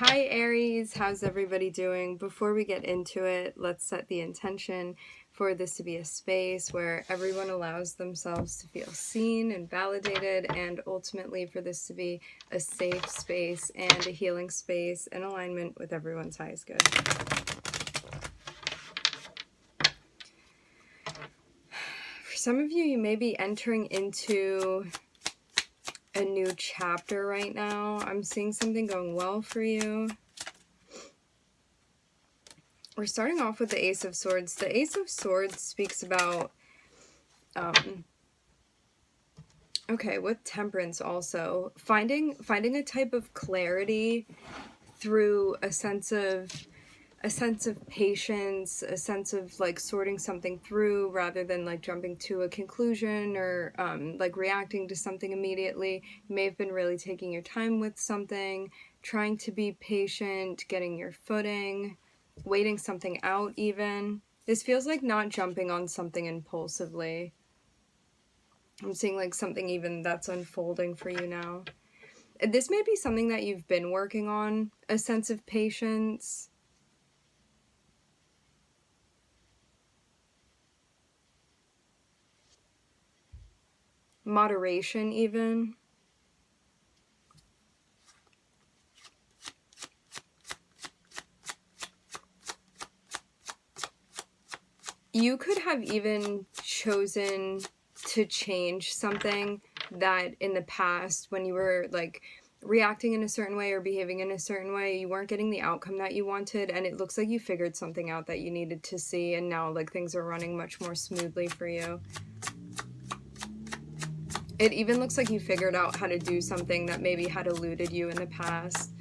Hi Aries, how's everybody doing? Before we get into it, let's set the intention for this to be a space where everyone allows themselves to feel seen and validated, and ultimately for this to be a safe space and a healing space in alignment with everyone's highest good. For some of you, you may be entering into a new chapter right now. I'm seeing something going well for you. We're starting off with the Ace of Swords. The Ace of Swords speaks about, with Temperance also, finding a type of clarity through a sense of patience, a sense of like sorting something through rather than like jumping to a conclusion or like reacting to something immediately. You may have been really taking your time with something, trying to be patient, getting your footing, waiting something out even. This feels like not jumping on something impulsively. I'm seeing like something even that's unfolding for you now. This may be something that you've been working on, a sense of patience. Moderation even. You could have even chosen to change something that in the past, when you were like reacting in a certain way or behaving in a certain way, you weren't getting the outcome that you wanted, and it looks like you figured something out that you needed to see, and now like things are running much more smoothly for you. It even looks like you figured out how to do something that maybe had eluded you in the past.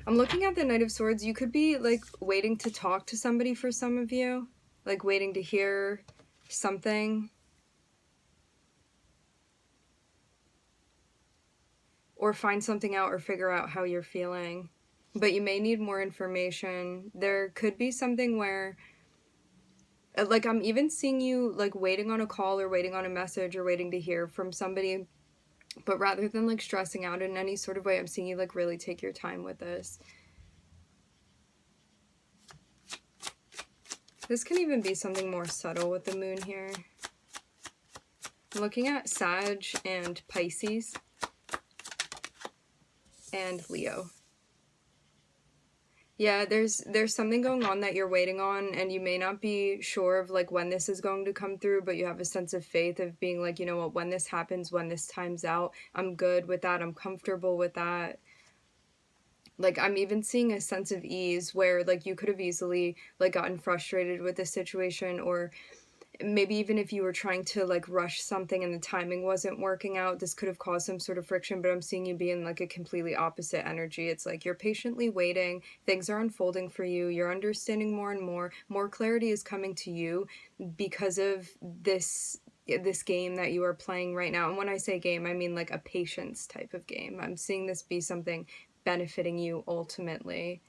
I'm looking at the Knight of Swords. You could be like waiting to talk to somebody for some of you, like waiting to hear something. Or find something out or figure out how you're feeling. But you may need more information. There could be something where, like, I'm even seeing you, like, waiting on a call or waiting on a message or waiting to hear from somebody. But rather than, like, stressing out in any sort of way, I'm seeing you, like, really take your time with this. This can even be something more subtle with the moon here. I'm looking at Sag and Pisces and Leo. Yeah, there's something going on that you're waiting on, and you may not be sure of like when this is going to come through, but you have a sense of faith of being like, you know what, when this happens, when this time's out, I'm good with that, I'm comfortable with that. Like, I'm even seeing a sense of ease where like you could have easily like gotten frustrated with the situation, or maybe even if you were trying to like rush something and the timing wasn't working out, this could have caused some sort of friction. But I'm seeing you be in like a completely opposite energy. It's like you're patiently waiting, things are unfolding for you, you're understanding more and more clarity is coming to you because of this game that you are playing right now. And when I say game, I mean like a patience type of game. I'm seeing this be something benefiting you ultimately.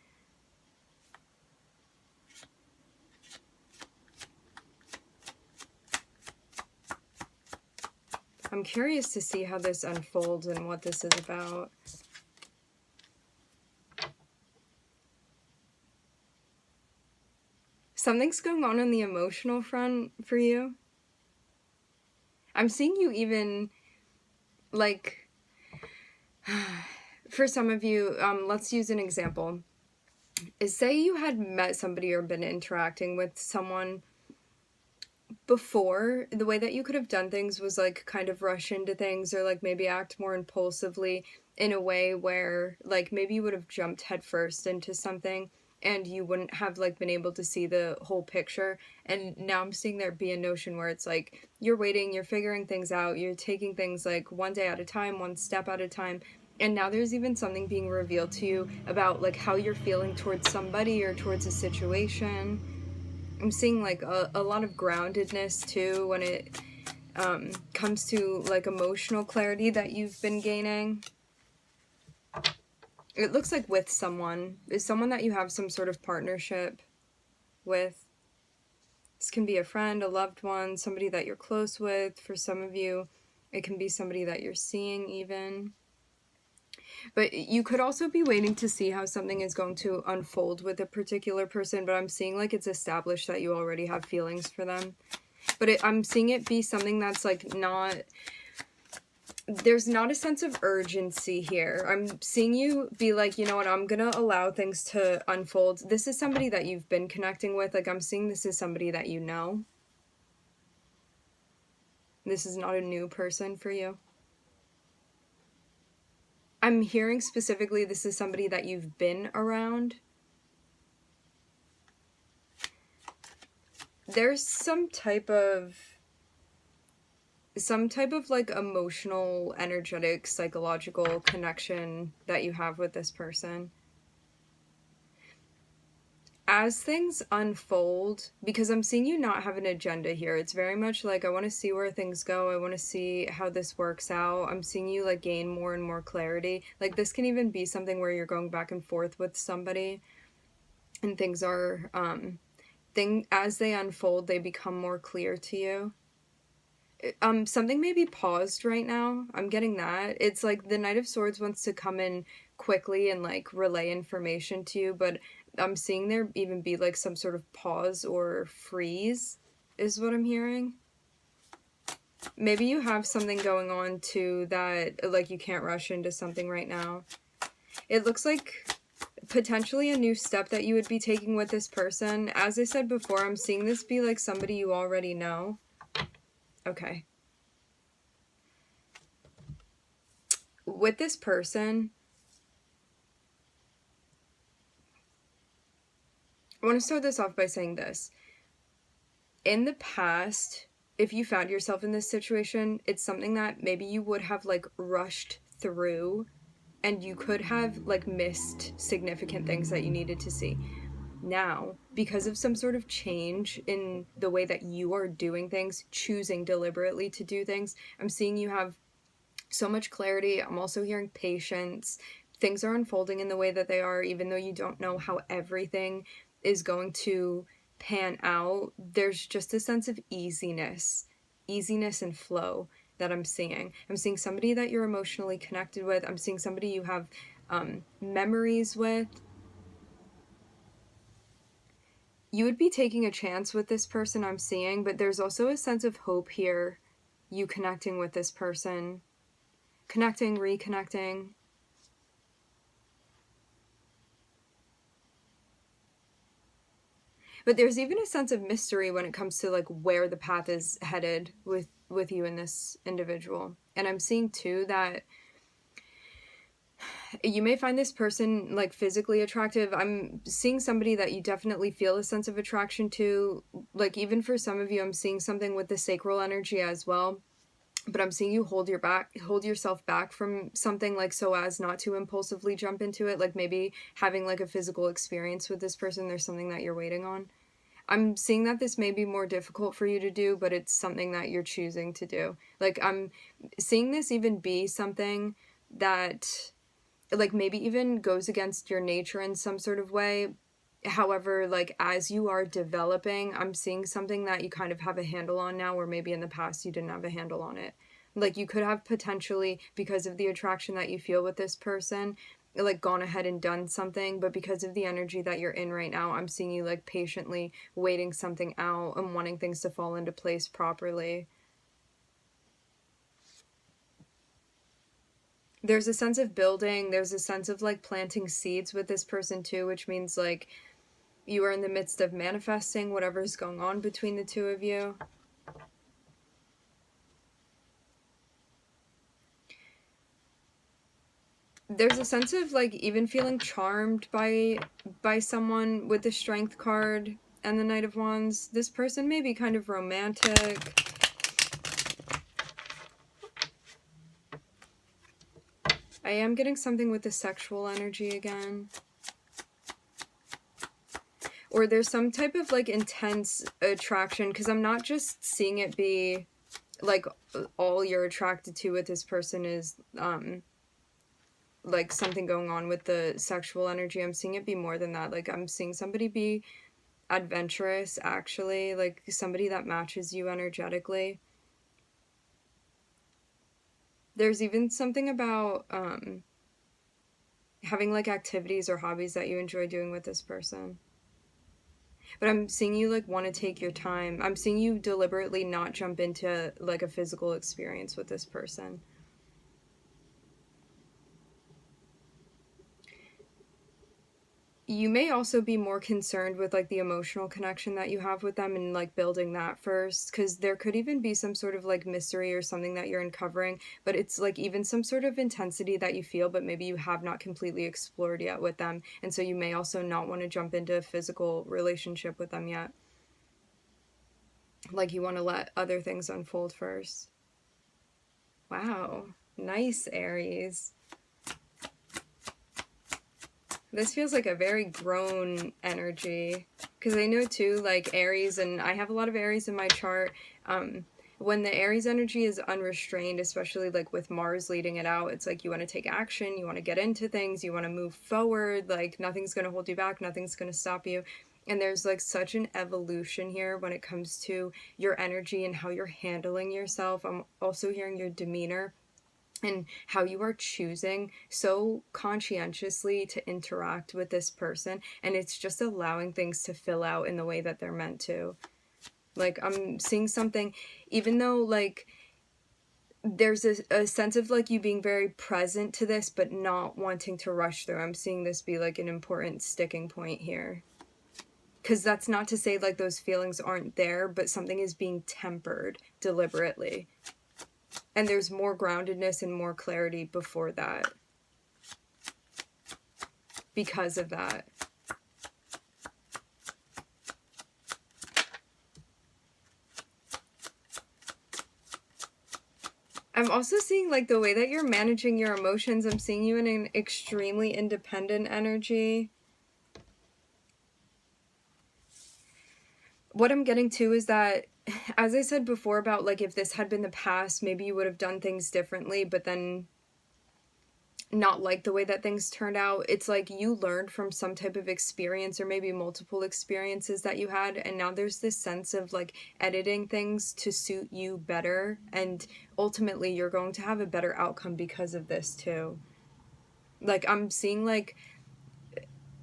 I'm curious to see how this unfolds and what this is about. Something's going on the emotional front for you. I'm seeing you even, like, for some of you, let's use an example. Say you had met somebody or been interacting with someone before. The way that you could have done things was like kind of rush into things, or like maybe act more impulsively in a way where like maybe you would have jumped headfirst into something and you wouldn't have like been able to see the whole picture. And now I'm seeing there be a notion where it's like you're waiting, you're figuring things out, you're taking things like one day at a time, one step at a time. And now there's even something being revealed to you about like how you're feeling towards somebody or towards a situation. I'm seeing like a lot of groundedness too when it comes to like emotional clarity that you've been gaining. It looks like with someone. Is someone that you have some sort of partnership with. This can be a friend, a loved one, somebody that you're close with. For some of you, it can be somebody that you're seeing even. But you could also be waiting to see how something is going to unfold with a particular person, but I'm seeing like it's established that you already have feelings for them. But I'm seeing it be something that's like not... There's not a sense of urgency here. I'm seeing you be like, you know what, I'm gonna allow things to unfold. This is somebody that you've been connecting with. Like, I'm seeing this is somebody that you know. This is not a new person for you. I'm hearing specifically this is somebody that you've been around. There's some type of like emotional, energetic, psychological connection that you have with this person. As things unfold, because I'm seeing you not have an agenda here, it's very much like, I want to see where things go, I want to see how this works out. I'm seeing you like gain more and more clarity. Like, this can even be something where you're going back and forth with somebody and things are as they unfold, they become more clear to you. Something may be paused right now. I'm getting that. It's like the Knight of Swords wants to come in quickly and like relay information to you, but I'm seeing there even be like some sort of pause or freeze is what I'm hearing. Maybe you have something going on too that like you can't rush into something right now. It looks like potentially a new step that you would be taking with this person. As I said before, I'm seeing this be like somebody you already know. Okay. With this person, I want to start this off by saying this. In the past, if you found yourself in this situation, it's something that maybe you would have like rushed through and you could have like missed significant things that you needed to see. Now, because of some sort of change in the way that you are doing things, choosing deliberately to do things, I'm seeing you have so much clarity. I'm also hearing patience. Things are unfolding in the way that they are, even though you don't know how everything is going to pan out. There's just a sense of easiness and flow that I'm seeing. I'm seeing somebody that you're emotionally connected with. I'm seeing somebody you have memories with. You would be taking a chance with this person, I'm seeing, but there's also a sense of hope here, you connecting with this person. Connecting, reconnecting. But there's even a sense of mystery when it comes to like where the path is headed with you and this individual. And I'm seeing too that you may find this person like physically attractive. I'm seeing somebody that you definitely feel a sense of attraction to. Like, even for some of you, I'm seeing something with the sacral energy as well. But I'm seeing you hold yourself back from something, like, so as not to impulsively jump into it. Like, maybe having like a physical experience with this person, there's something that you're waiting on. I'm seeing that this may be more difficult for you to do, but it's something that you're choosing to do. Like, I'm seeing this even be something that like maybe even goes against your nature in some sort of way. However, like, as you are developing, I'm seeing something that you kind of have a handle on now, where maybe in the past you didn't have a handle on it. Like, you could have potentially, because of the attraction that you feel with this person, like gone ahead and done something, but because of the energy that you're in right now, I'm seeing you like patiently waiting something out and wanting things to fall into place properly. There's a sense of building, there's a sense of like planting seeds with this person too, which means like you are in the midst of manifesting whatever's going on between the two of you. There's a sense of like even feeling charmed by someone with the Strength card and the Knight of Wands. This person may be kind of romantic. I am getting something with the sexual energy again. Or there's some type of like intense attraction, because I'm not just seeing it be like all you're attracted to with this person is like something going on with the sexual energy. I'm seeing it be more than that. Like, I'm seeing somebody be adventurous, actually, like somebody that matches you energetically. There's even something about having like activities or hobbies that you enjoy doing with this person. But I'm seeing you like want to take your time. I'm seeing you deliberately not jump into like a physical experience with this person. You may also be more concerned with like the emotional connection that you have with them and like building that first, because there could even be some sort of like mystery or something that you're uncovering, but it's like even some sort of intensity that you feel but maybe you have not completely explored yet with them, and so you may also not want to jump into a physical relationship with them yet. Like you want to let other things unfold first. Wow, nice, Aries. This feels like a very grown energy, because I know too, like Aries, and I have a lot of Aries in my chart. When the Aries energy is unrestrained, especially like with Mars leading it out, it's like you want to take action, you want to get into things, you want to move forward, like nothing's going to hold you back, nothing's going to stop you. And there's like such an evolution here when it comes to your energy and how you're handling yourself. I'm also hearing your demeanor and how you are choosing so conscientiously to interact with this person, and it's just allowing things to fill out in the way that they're meant to. Like I'm seeing something, even though like there's a sense of like you being very present to this but not wanting to rush through. I'm seeing this be like an important sticking point here, because that's not to say like those feelings aren't there, but something is being tempered deliberately. And there's more groundedness and more clarity before that. Because of that. I'm also seeing like the way that you're managing your emotions. I'm seeing you in an extremely independent energy. What I'm getting to is that, as I said before about like if this had been the past, maybe you would have done things differently, but then not like the way that things turned out. It's like you learned from some type of experience or maybe multiple experiences that you had, and now there's this sense of like editing things to suit you better, and ultimately you're going to have a better outcome because of this too. Like I'm seeing like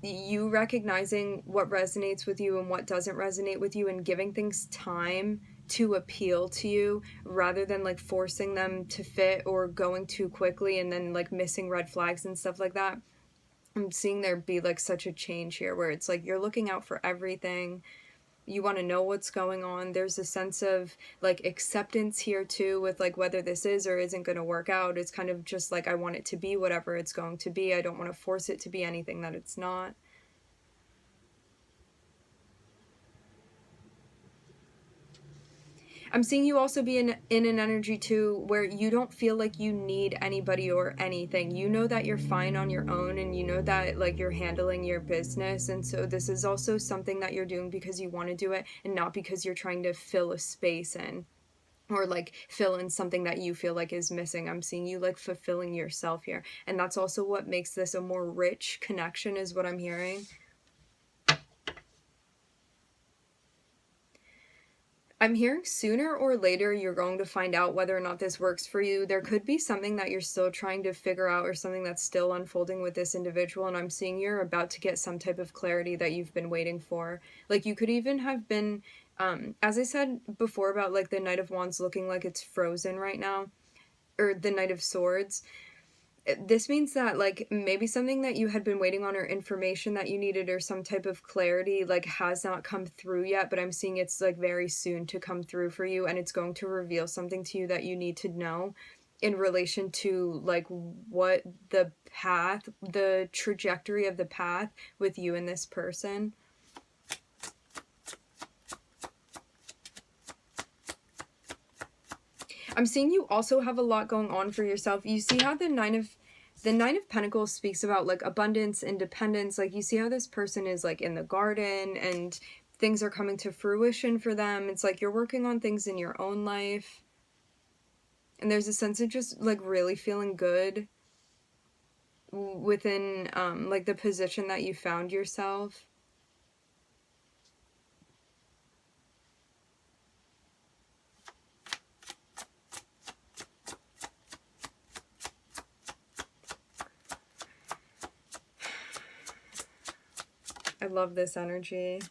you recognizing what resonates with you and what doesn't resonate with you, and giving things time to appeal to you rather than like forcing them to fit or going too quickly and then like missing red flags and stuff like that. I'm seeing there be like such a change here where it's like you're looking out for everything. You want to know what's going on. There's a sense of like acceptance here too, with like whether this is or isn't going to work out. It's kind of just like I want it to be whatever it's going to be. I don't want to force it to be anything that it's not. I'm seeing you also be in an energy too where you don't feel like you need anybody or anything. You know that you're fine on your own, and you know that like you're handling your business. And so this is also something that you're doing because you want to do it and not because you're trying to fill a space in or like fill in something that you feel like is missing. I'm seeing you like fulfilling yourself here. And that's also what makes this a more rich connection, is what I'm hearing. I'm hearing sooner or later you're going to find out whether or not this works for you. There could be something that you're still trying to figure out or something that's still unfolding with this individual, and I'm seeing you're about to get some type of clarity that you've been waiting for. Like you could even have been, as I said before about like the Knight of Wands looking like it's frozen right now, or the Knight of Swords. This means that like maybe something that you had been waiting on or information that you needed or some type of clarity like has not come through yet, but I'm seeing it's like very soon to come through for you, and it's going to reveal something to you that you need to know in relation to like what the path, the trajectory of the path with you and this person. I'm seeing you also have a lot going on for yourself. You see how the Nine of Pentacles speaks about like abundance, independence. Like you see how this person is like in the garden and things are coming to fruition for them. It's like you're working on things in your own life. And there's a sense of just like really feeling good within like the position that you found yourself. I love this energy.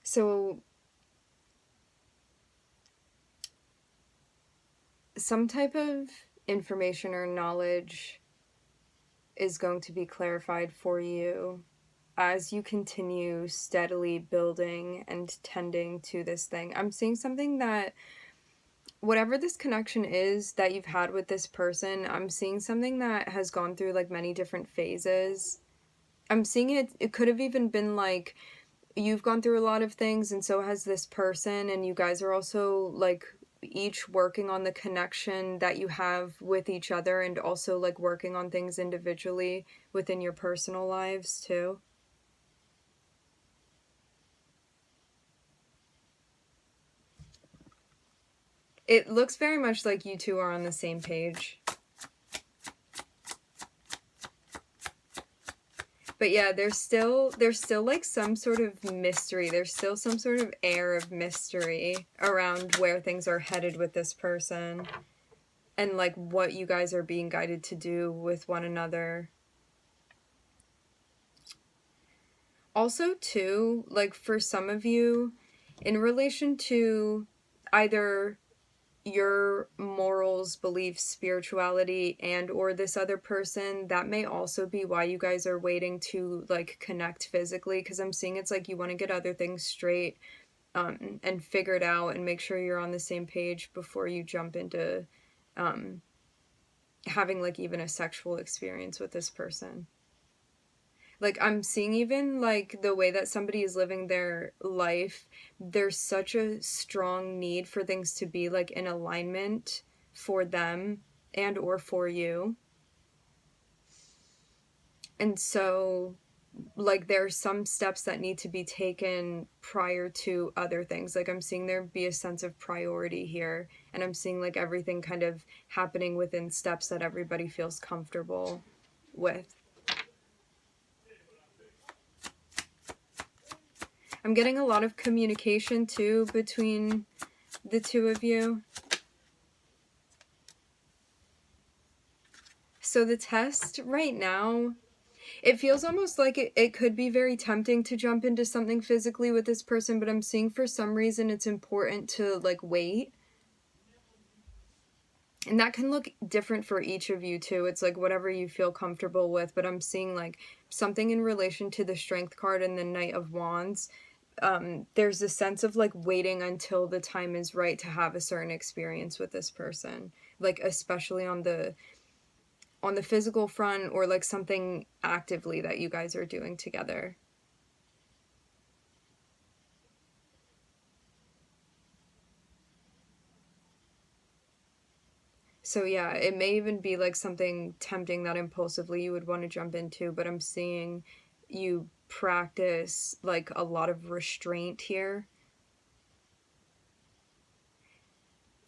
So some type of information or knowledge is going to be clarified for you as you continue steadily building and tending to this thing. I'm seeing something that whatever this connection is that you've had with this person, I'm seeing something that has gone through like many different phases. I'm seeing it could have even been like you've gone through a lot of things and so has this person, and you guys are also like each working on the connection that you have with each other and also like working on things individually within your personal lives too. It looks very much like you two are on the same page. But yeah, there's still like some sort of mystery. There's still some sort of air of mystery around where things are headed with this person and like what you guys are being guided to do with one another. Also too, like for some of you in relation to either your morals, beliefs, spirituality, and or this other person, that may also be why you guys are waiting to like connect physically, because I'm seeing it's like you want to get other things straight and figured out and make sure you're on the same page before you jump into having like even a sexual experience with this person. Like I'm seeing even like the way that somebody is living their life, there's such a strong need for things to be like in alignment for them and or for you. And so like there's some steps that need to be taken prior to other things. Like I'm seeing there be a sense of priority here, and I'm seeing like everything kind of happening within steps that everybody feels comfortable with. I'm getting a lot of communication too between the two of you. So the test right now, it feels almost like it could be very tempting to jump into something physically with this person, but I'm seeing for some reason it's important to like wait. And that can look different for each of you too. It's like whatever you feel comfortable with, but I'm seeing like something in relation to the Strength card and the Knight of Wands. There's a sense of like waiting until the time is right to have a certain experience with this person, like especially on the physical front or like something actively that you guys are doing together. So yeah, it may even be like something tempting that impulsively you would want to jump into, but I'm seeing you practice like a lot of restraint here.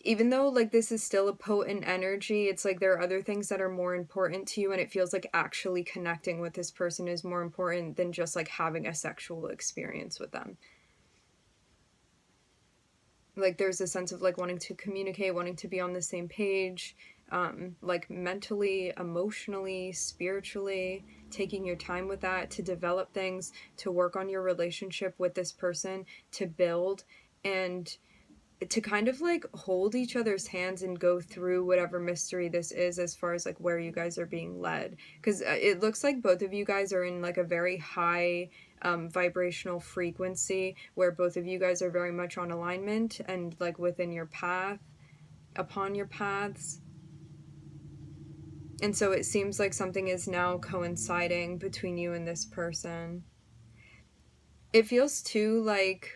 Even though like this is still a potent energy, it's like there are other things that are more important to you, and it feels like actually connecting with this person is more important than just like having a sexual experience with them. Like there's a sense of like wanting to communicate, wanting to be on the same page, like mentally, emotionally, spiritually, taking your time with that to develop things, to work on your relationship with this person, to build and to kind of like hold each other's hands and go through whatever mystery this is as far as like where you guys are being led, because it looks like both of you guys are in like a very high vibrational frequency where both of you guys are very much on alignment and like within your path, upon your paths. And so it seems like something is now coinciding between you and this person. It feels too like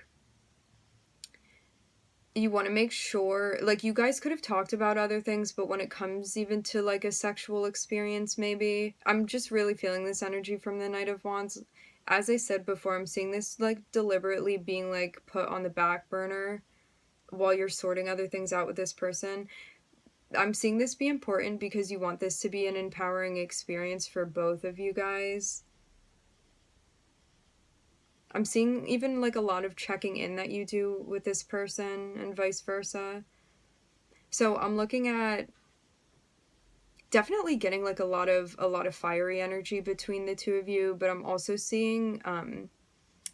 you want to make sure like you guys could have talked about other things, but when it comes even to like a sexual experience, maybe I'm just really feeling this energy from the Knight of Wands. As I said before, I'm seeing this like deliberately being like put on the back burner while you're sorting other things out with this person. I'm seeing this be important because you want this to be an empowering experience for both of you guys. I'm seeing even like a lot of checking in that you do with this person and vice versa. So I'm looking at definitely getting like a lot of fiery energy between the two of you, but I'm also seeing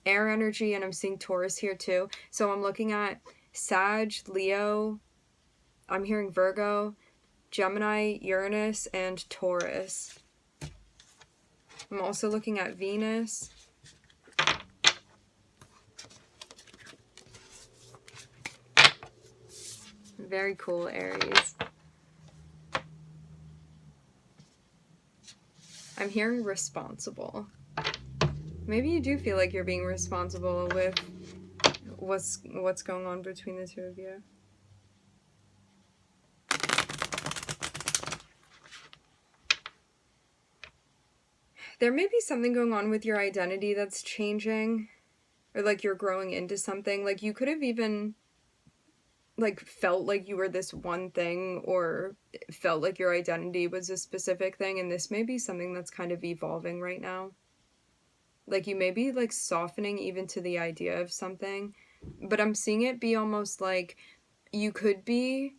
air energy, and I'm seeing Taurus here too. So I'm looking at Sag, Leo, I'm hearing Virgo, Gemini, Uranus, and Taurus. I'm also looking at Venus. Very cool, Aries. I'm hearing responsible. Maybe you do feel like you're being responsible with what's going on between the two of you. There may be something going on with your identity that's changing, or like you're growing into something. Like you could have even like felt like you were this one thing, or felt like your identity was a specific thing, and this may be something that's kind of evolving right now. Like you may be like softening even to the idea of something, but I'm seeing it be almost like you could be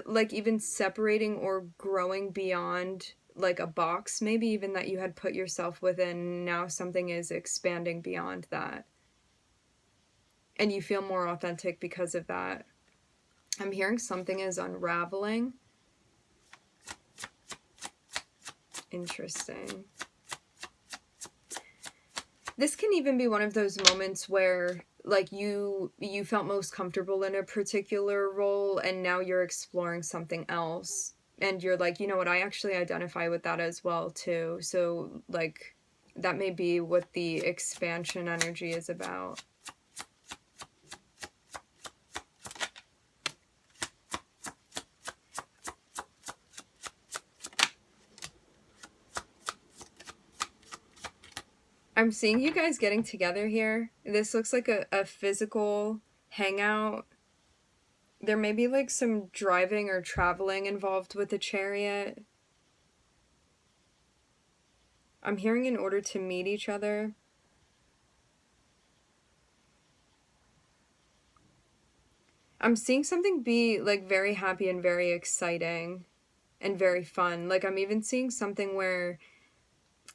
like even separating or growing beyond like a box, maybe even that you had put yourself within. Now something is expanding beyond that, and you feel more authentic because of that. I'm hearing something is unraveling. Interesting. This can even be one of those moments where like you felt most comfortable in a particular role, and now you're exploring something else, and you're like, you know what, I actually identify with that as well too. So like that may be what the expansion energy is about. I'm seeing you guys getting together here. This looks like a physical hangout. There may be like some driving or traveling involved with the chariot. I'm hearing in order to meet each other. I'm seeing something be like very happy and very exciting and very fun. Like I'm even seeing something where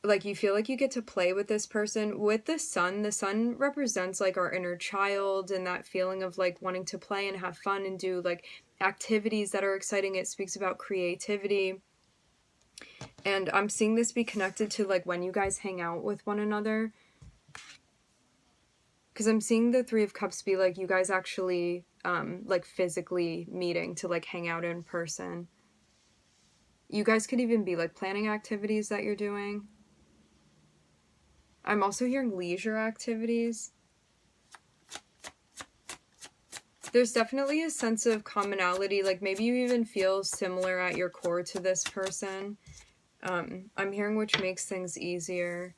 like you feel like you get to play with this person. With the sun represents like our inner child and that feeling of like wanting to play and have fun and do like activities that are exciting. It speaks about creativity. And I'm seeing this be connected to like when you guys hang out with one another. Because I'm seeing the Three of Cups be like you guys actually like physically meeting to like hang out in person. You guys could even be like planning activities that you're doing. I'm also hearing leisure activities. There's definitely a sense of commonality, like maybe you even feel similar at your core to this person. I'm hearing which makes things easier.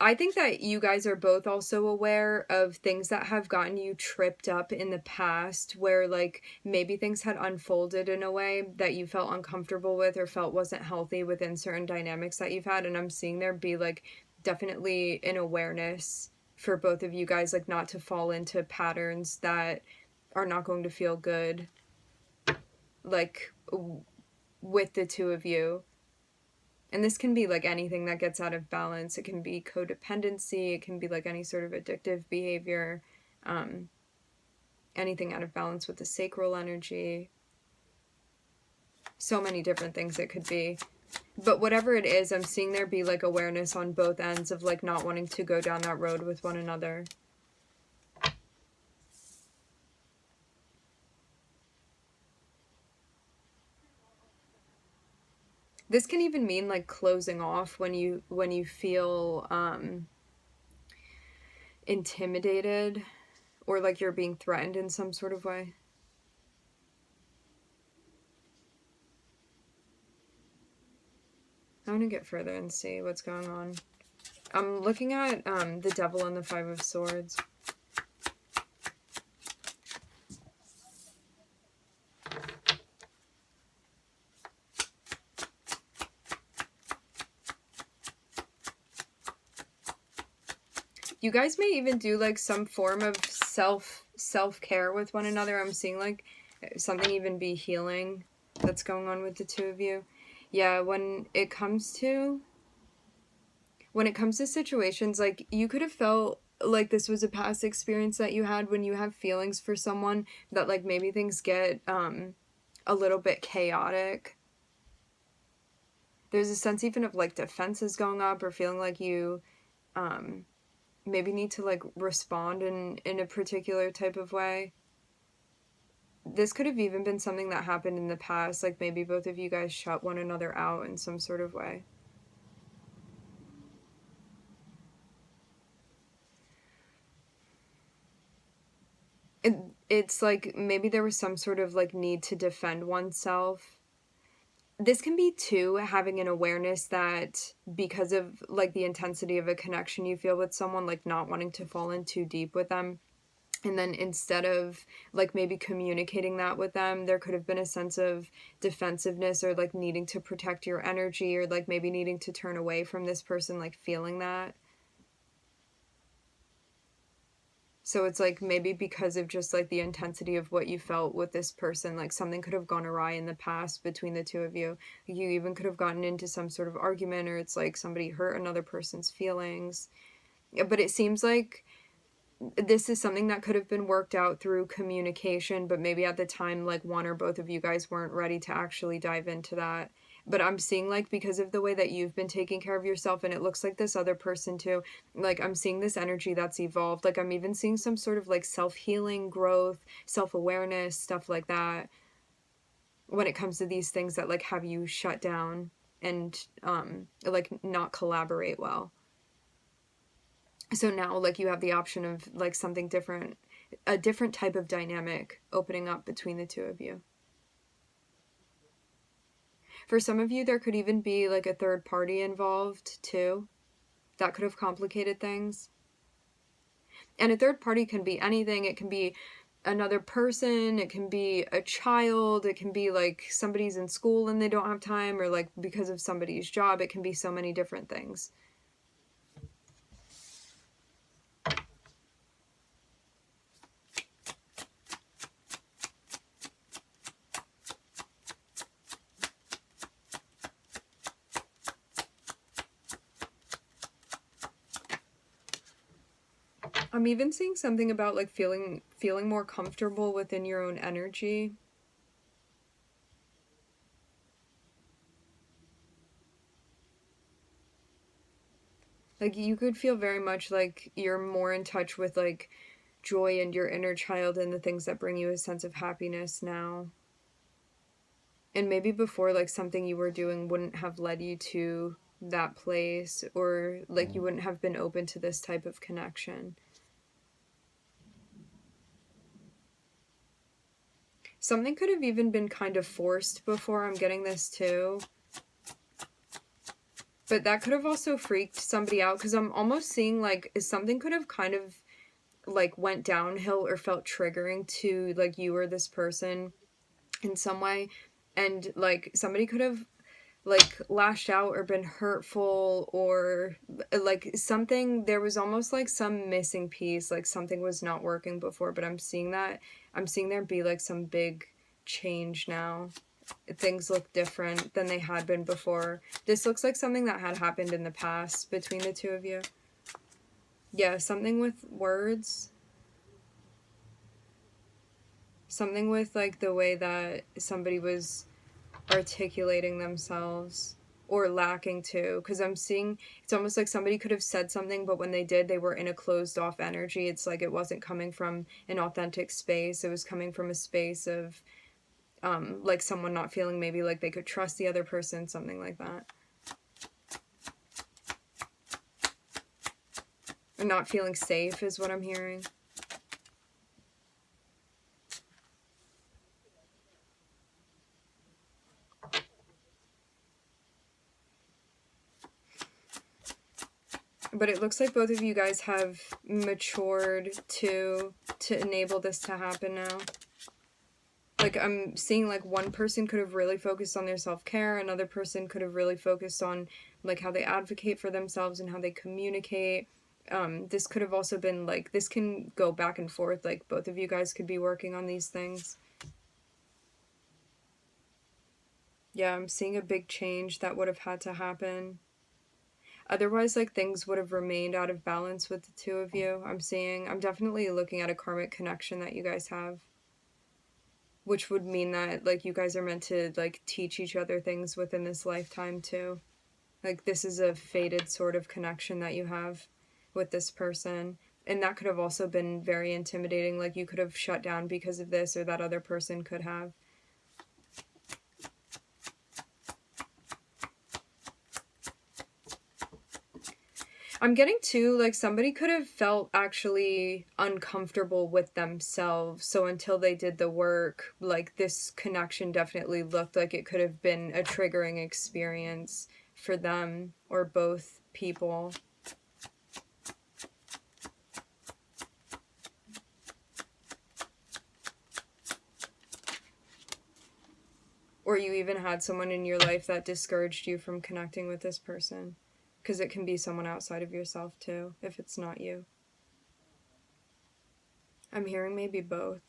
I think that you guys are both also aware of things that have gotten you tripped up in the past, where like maybe things had unfolded in a way that you felt uncomfortable with or felt wasn't healthy within certain dynamics that you've had. And I'm seeing there be like definitely an awareness for both of you guys, like not to fall into patterns that are not going to feel good, like with the two of you. And this can be like anything that gets out of balance. It can be codependency. It can be like any sort of addictive behavior. Anything out of balance with the sacral energy. So many different things it could be. But whatever it is, I'm seeing there be like awareness on both ends of like not wanting to go down that road with one another. This can even mean like closing off when you feel intimidated or like you're being threatened in some sort of way. I want to get further and see what's going on. I'm looking at the Devil and the Five of Swords. You guys may even do like some form of self-care with one another. I'm seeing like something even be healing that's going on with the two of you. Yeah, when it comes to situations, like, you could have felt like this was a past experience that you had when you have feelings for someone, that like maybe things get a little bit chaotic. There's a sense even of like defenses going up, or feeling like you maybe need to like respond in a particular type of way. This could have even been something that happened in the past, like maybe both of you guys shut one another out in some sort of way. It's like maybe there was some sort of like need to defend oneself. This can be too having an awareness that because of like the intensity of a connection you feel with someone, like not wanting to fall in too deep with them. And then instead of like maybe communicating that with them, there could have been a sense of defensiveness, or like needing to protect your energy, or like maybe needing to turn away from this person, like feeling that. So it's like maybe because of just like the intensity of what you felt with this person, like something could have gone awry in the past between the two of you. You even could have gotten into some sort of argument, or it's like somebody hurt another person's feelings. But it seems like this is something that could have been worked out through communication, but maybe at the time, like one or both of you guys weren't ready to actually dive into that. But I'm seeing like because of the way that you've been taking care of yourself, and it looks like this other person too, like I'm seeing this energy that's evolved. Like I'm even seeing some sort of like self-healing, growth, self-awareness, stuff like that, when it comes to these things that like have you shut down and like not collaborate well. So now like you have the option of like something different, a different type of dynamic opening up between the two of you. For some of you, there could even be like a third party involved too. That could have complicated things. And a third party can be anything. It can be another person, it can be a child, it can be like somebody's in school and they don't have time, or like because of somebody's job. It can be so many different things. I'm even seeing something about like feeling more comfortable within your own energy. Like you could feel very much like you're more in touch with like joy and your inner child and the things that bring you a sense of happiness now. And maybe before, like something you were doing wouldn't have led you to that place, or like you wouldn't have been open to this type of connection. Something could have even been kind of forced before. I'm getting this too. But that could have also freaked somebody out, because I'm almost seeing like something could have kind of like went downhill or felt triggering to like you or this person in some way. And like somebody could have like lashed out or been hurtful, or like something, there was almost like some missing piece, like something was not working before. But I'm seeing there be like some big change now. Things look different than they had been before. This looks like something that had happened in the past between the two of you. Yeah, something with words. Something with like the way that somebody was articulating themselves, or lacking to, because I'm seeing it's almost like somebody could have said something, but when they did, they were in a closed off energy. It's like it wasn't coming from an authentic space. It was coming from a space of like someone not feeling maybe like they could trust the other person, something like that. Or not feeling safe is what I'm hearing. But it looks like both of you guys have matured to enable this to happen now. Like I'm seeing like one person could have really focused on their self-care, another person could have really focused on like how they advocate for themselves and how they communicate. This could have also been, like, this can go back and forth, like, both of you guys could be working on these things. Yeah, I'm seeing a big change that would have had to happen. Otherwise, like, things would have remained out of balance with the two of you. I'm definitely looking at a karmic connection that you guys have, which would mean that, like, you guys are meant to, like, teach each other things within this lifetime too. Like, this is a fated sort of connection that you have with this person. And that could have also been very intimidating. Like, you could have shut down because of this, or that other person could have. I'm getting too, like, somebody could have felt actually uncomfortable with themselves. So until they did the work, like, this connection definitely looked like it could have been a triggering experience for them or both people. Or you even had someone in your life that discouraged you from connecting with this person. Because it can be someone outside of yourself too, if it's not you. I'm hearing maybe both.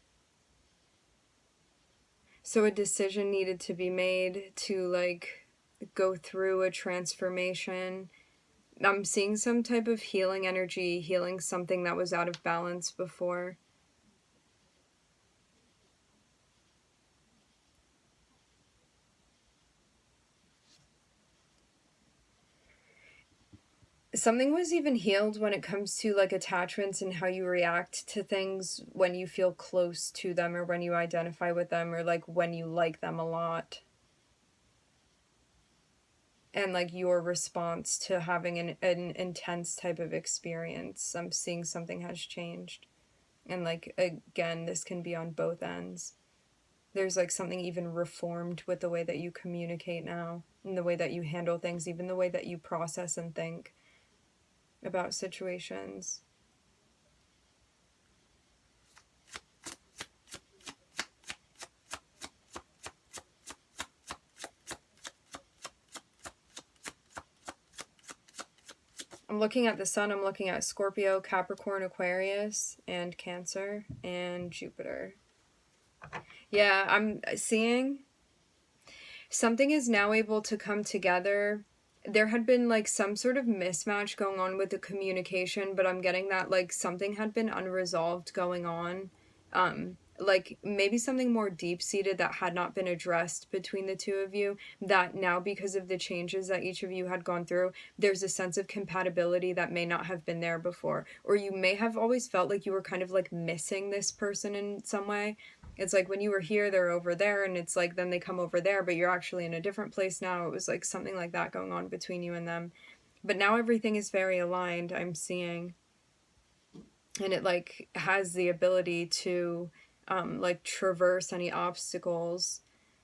So a decision needed to be made to, like, go through a transformation. I'm seeing some type of healing energy, healing something that was out of balance before. Something was even healed when it comes to, like, attachments and how you react to things when you feel close to them, or when you identify with them, or, like, when you like them a lot. And, like, your response to having an intense type of experience. I'm seeing something has changed. And, like, again, this can be on both ends. There's, like, something even reformed with the way that you communicate now, and the way that you handle things, even the way that you process and think about situations. I'm looking at the sun, I'm looking at Scorpio, Capricorn, Aquarius, and Cancer, and Jupiter. Yeah, I'm seeing something is now able to come together. There had been, like, some sort of mismatch going on with the communication, but I'm getting that, like, something had been unresolved going on. Like, maybe something more deep-seated that had not been addressed between the two of you, that now, because of the changes that each of you had gone through, there's a sense of compatibility that may not have been there before. Or you may have always felt like you were kind of, like, missing this person in some way. It's like when you were here, they're over there, and it's like then they come over there, but you're actually in a different place now. It was like something like that going on between you and them. But now everything is very aligned, I'm seeing. And it, like, has the ability to, like, traverse any obstacles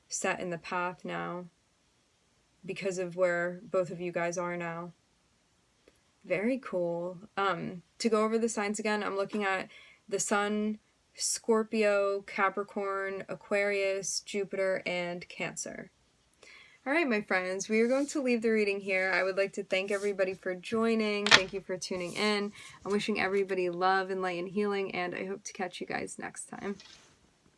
set in the path now, because of where both of you guys are now. Very cool. To go over the signs again, I'm looking at the sun, Scorpio, Capricorn, Aquarius, Jupiter, and Cancer. All right, my friends, we are going to leave the reading here. I would like to thank everybody for joining. Thank you for tuning in. I'm wishing everybody love and light and healing, and I hope to catch you guys next time.